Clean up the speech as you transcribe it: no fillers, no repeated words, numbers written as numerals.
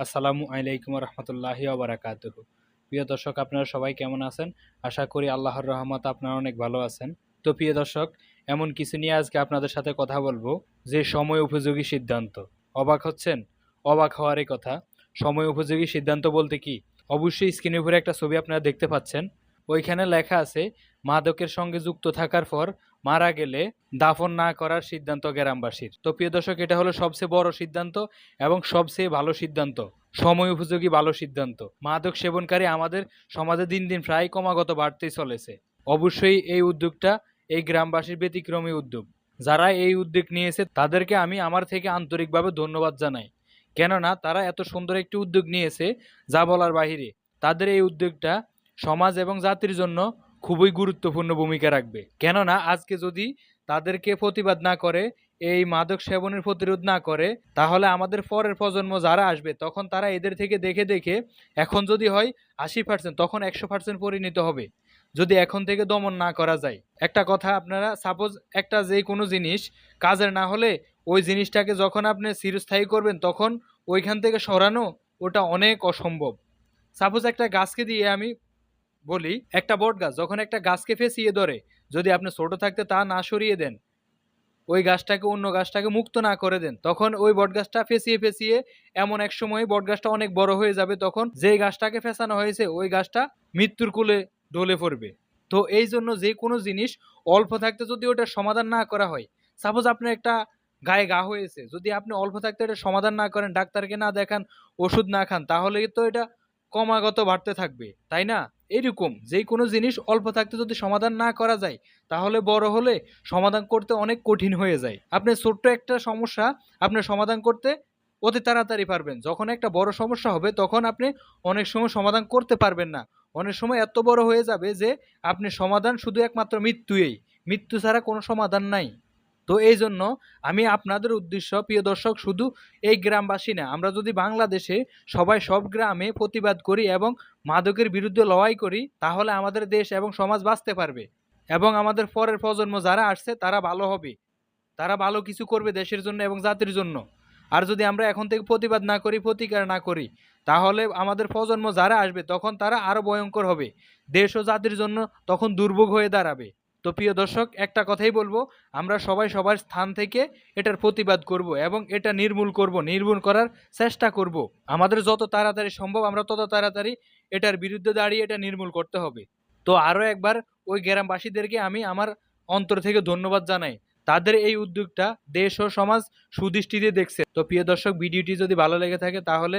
আসসালামু আলাইকুম রহমতুল্লাহি ওয়া বারাকাতুহু। প্রিয় দর্শক, আপনারা সবাই কেমন আছেন? আশা করি আল্লাহর রহমতে আপনারা অনেক ভালো আছেন। তো প্রিয় দর্শক, এমন কিছু নিয়ে আজকে আপনাদের সাথে কথা বলবো যে সময় উপযোগী সিদ্ধান্ত। অবাক হচ্ছেন? অবাক হওয়ারই কথা। সময় উপযোগী সিদ্ধান্ত বলতে কি? অবশ্যই স্ক্রিনের উপরে একটা ছবি আপনারা দেখতে পাচ্ছেন। ওইখানে লেখা আছে মাদকের সঙ্গে যুক্ত থাকার পর মারা গেলে দাফন না করার সিদ্ধান্ত গ্রামবাসীর। তো প্রিয় দর্শক, এটা হলো সবচেয়ে বড় সিদ্ধান্ত এবং সবচেয়ে ভালো সিদ্ধান্ত, সময় উপযোগী ভালো সিদ্ধান্ত। মাদক সেবনকারী আমাদের সমাজে দিন দিন প্রায় ক্রমাগত বাড়তেই চলেছে। অবশ্যই এই উদ্যোগটা এই গ্রামবাসীর ব্যতিক্রমী উদ্যোগ। যারা এই উদ্যোগ নিয়েছে তাদেরকে আমি আমার থেকে আন্তরিকভাবে ধন্যবাদ জানাই। কেননা তারা এত সুন্দর একটি উদ্যোগ নিয়েছে যা বলার বাহিরে। তাদের এই উদ্যোগটা সমাজ এবং জাতির জন্য খুবই গুরুত্বপূর্ণ ভূমিকা রাখবে। কেননা আজকে যদি তাদেরকে প্রতিবাদ না করে, এই মাদক সেবনের প্রতিরোধ না করে, তাহলে আমাদের পরের প্রজন্ম যারা আসবে তখন তারা এদের থেকে দেখে দেখে এখন যদি হয় 80%, তখন 100% পরিণত হবে যদি এখন থেকে দমন না করা যায়। একটা কথা, আপনারা সাপোজ একটা যে কোনো জিনিস কাজের না হলে ওই জিনিসটাকে যখন আপনি চিরস্থায়ী করবেন তখন ওইখান থেকে সরানো ওটা অনেক অসম্ভব। সাপোজ একটা গাছকে দিয়ে আমি বলি, একটা বট গাছ যখন একটা গাছকে ফেঁসিয়ে ধরে, যদি আপনি ছোট থাকতে তা না সরিয়ে দেন, ওই গাছটাকে অন্য গাছটাকে মুক্ত না করে দেন, তখন ওই বট গাছটা ফেঁসিয়ে ফেঁসিয়ে এমন এক সময় বট গাছটা অনেক বড় হয়ে যাবে, তখন যে গাছটাকে ফেঁসানো হয়েছে ওই গাছটা মৃত্যুর কোলে ঢলে পড়বে। তো এই জন্য যে কোনো জিনিস অল্প থাকতে যদি ওটার সমাধান না করা হয়, সাপোজ আপনার একটা গায়ে ঘা হয়েছে, যদি আপনি অল্প থাকতে এটা সমাধান না করেন, ডাক্তারকে না দেখান, ওষুধ না খান, তাহলে তো এটা ক্রমাগত বাড়তে থাকবে, তাই না? এরকম যে কোনো জিনিস অল্প থাকতে যদি সমাধান না করা যায়, তাহলে বড় হলে সমাধান করতে অনেক কঠিন হয়ে যায়। আপনি ছোট্ট একটা সমস্যা আপনি সমাধান করতে অতি তাড়াতাড়ি পারবেন, যখন একটা বড় সমস্যা হবে তখন আপনি অনেক সময় সমাধান করতে পারবেন না। অনেক সময় এত বড় হয়ে যাবে যে আপনি সমাধান শুধু একমাত্র মৃত্যুই, মৃত্যু ছাড়া কোনো সমাধান নাই। তো এই জন্য আমি আপনাদের উদ্দেশ্য, প্রিয় দর্শক, শুধু এই গ্রামবাসী না, আমরা যদি বাংলাদেশে সবাই সব গ্রামে প্রতিবাদ করি এবং মাদকের বিরুদ্ধে লড়াই করি, তাহলে আমাদের দেশ এবং সমাজ বাঁচতে পারবে এবং আমাদের পরের প্রজন্ম যারা আসছে তারা ভালো হবে, তারা ভালো কিছু করবে দেশের জন্য এবং জাতির জন্য। আর যদি আমরা এখন থেকে প্রতিবাদ না করি, প্রতিকার না করি, তাহলে আমাদের প্রজন্ম যারা আসবে তখন তারা আরো ভয়ঙ্কর হবে, দেশ ও জাতির জন্য তখন দুর্ভোগ হয়ে দাঁড়াবে। তো প্রিয় দর্শক, একটা কথাই বলবো, আমরা সবাই সবার স্থান থেকে এটার প্রতিবাদ করব এবং এটা নির্মূল করব, নির্মূল করার চেষ্টা করব। আমাদের যত তাড়াতাড়ি সম্ভব আমরা তত তাড়াতাড়ি এটার বিরুদ্ধে দাঁড়িয়ে এটা নির্মূল করতে হবে। তো আরো একবার ওই গ্রামবাসীদেরকে আমি আমার অন্তর থেকে ধন্যবাদ জানাই। তাদের এই উদ্যোগটা দেশ ও সমাজ সুদৃষ্টিতে দেখছে। তো প্রিয় দর্শক, ভিডিওটি যদি ভালো লেগে থাকে তাহলে